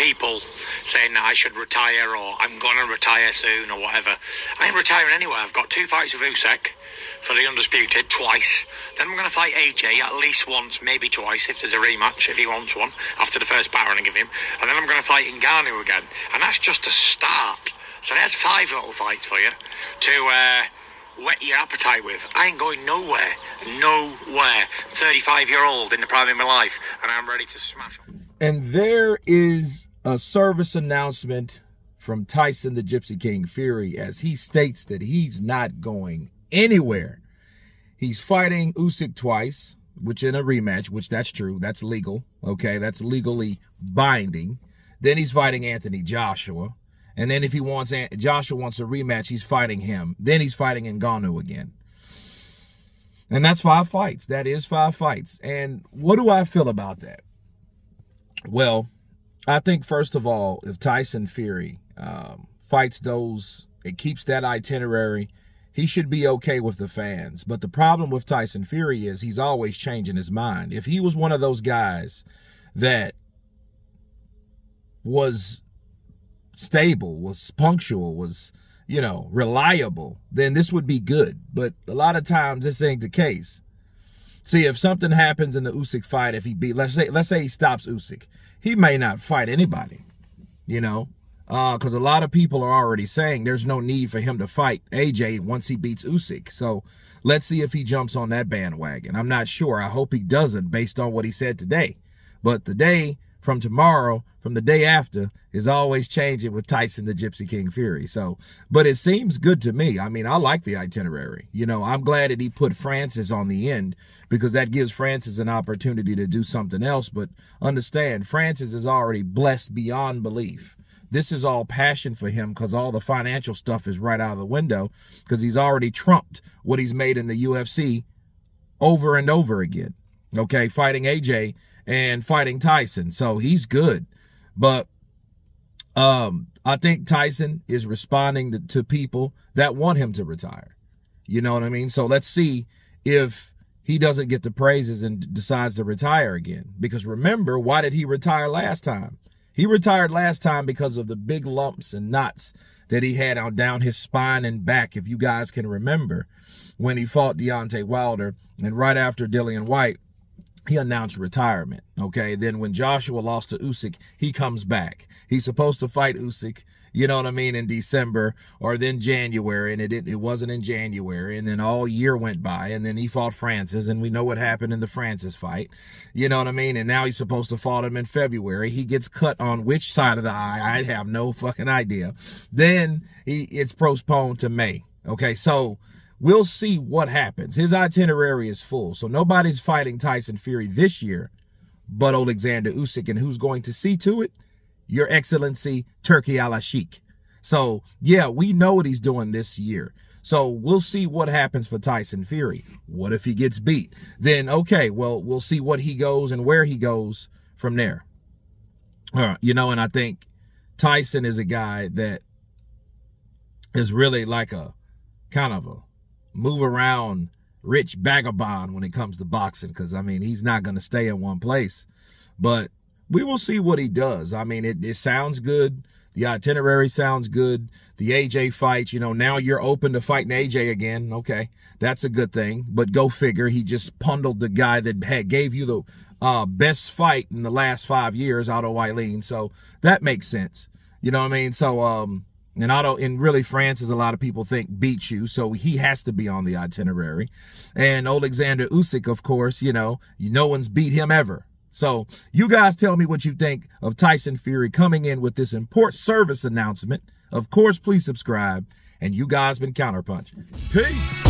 people saying that I should retire or I'm going to retire soon or whatever. I ain't retiring anywhere. I've got 2 fights with Usyk for the undisputed twice. Then I'm going to fight AJ at least once, maybe twice if there's a rematch, if he wants one, after the first battering I give him. And then I'm going to fight Ngannou again. And that's just a start. So there's 5 little fights for you to whet your appetite with. I ain't going nowhere. Nowhere. 35-year-old in the prime of my life, and I'm ready to smash them. And there is a service announcement from Tyson the Gypsy King Fury as he states that he's not going anywhere. He's fighting Usyk twice, which in a rematch, which that's true. That's legal. Okay, that's legally binding. Then he's fighting Anthony Joshua. And then if he wants, Joshua wants a rematch, he's fighting him. Then he's fighting Ngannou again. And that's 5 fights. That is 5 fights. And what do I feel about that? Well, I think, first of all, if Tyson Fury fights those, it keeps that itinerary, he should be okay with the fans. But the problem with Tyson Fury is he's always changing his mind. If he was one of those guys that was stable, was punctual, was, you know, reliable, then this would be good. But a lot of times this ain't the case. See, if something happens in the Usyk fight, if he beat, let's say he stops Usyk, he may not fight anybody, you know, because a lot of people are already saying there's no need for him to fight AJ once he beats Usyk. So let's see if he jumps on that bandwagon. I'm not sure. I hope he doesn't based on what he said today. But the day from tomorrow, from the day after, is always changing with Tyson the Gypsy King Fury. So, but it seems good to me. I mean, I like the itinerary. You know, I'm glad that he put Francis on the end because that gives Francis an opportunity to do something else. But understand, Francis is already blessed beyond belief. This is all passion for him because all the financial stuff is right out of the window because he's already trumped what he's made in the UFC over and over again. Okay, fighting AJ and fighting Tyson. So he's good. But I think Tyson is responding to people that want him to retire. You know what I mean? So let's see if he doesn't get the praises and decides to retire again. Because remember, why did he retire last time? He retired last time because of the big lumps and knots that he had down his spine and back, if you guys can remember, when he fought Deontay Wilder. And right after Dillian White, he announced retirement, okay? Then when Joshua lost to Usyk, he comes back. He's supposed to fight Usyk, you know what I mean, in December or then January, and it wasn't in January. And then all year went by, and then he fought Francis, and we know what happened in the Francis fight, you know what I mean? And now he's supposed to fight him in February. He gets cut on which side of the eye, I have no fucking idea. Then it's postponed to May, okay? So we'll see what happens. His itinerary is full. So nobody's fighting Tyson Fury this year but Alexander Usyk. And who's going to see to it? Your Excellency, Turkey Al-Sheikh. So, yeah, we know what he's doing this year. So we'll see what happens for Tyson Fury. What if he gets beat? Then, okay, well, we'll see what he goes and where he goes from there. You know, and I think Tyson is a guy that is really like a kind of a move around rich vagabond when it comes to boxing, because I mean he's not going to stay in one place. But we will see what he does. I mean, it sounds good. The itinerary sounds good. The AJ fight, you know, now you're open to fighting AJ again. Okay, that's a good thing. But go figure, he just pundled the guy that gave you the best fight in the last 5 years, Otto Eileen. So that makes sense. You know what I mean? So and Otto, and really Francis, a lot of people think beats you, so he has to be on the itinerary. And Alexander Usyk, of course, you know, no one's beat him ever. So you guys tell me what you think of Tyson Fury coming in with this important service announcement. Of course, please subscribe. And you guys been Counterpunch. Peace.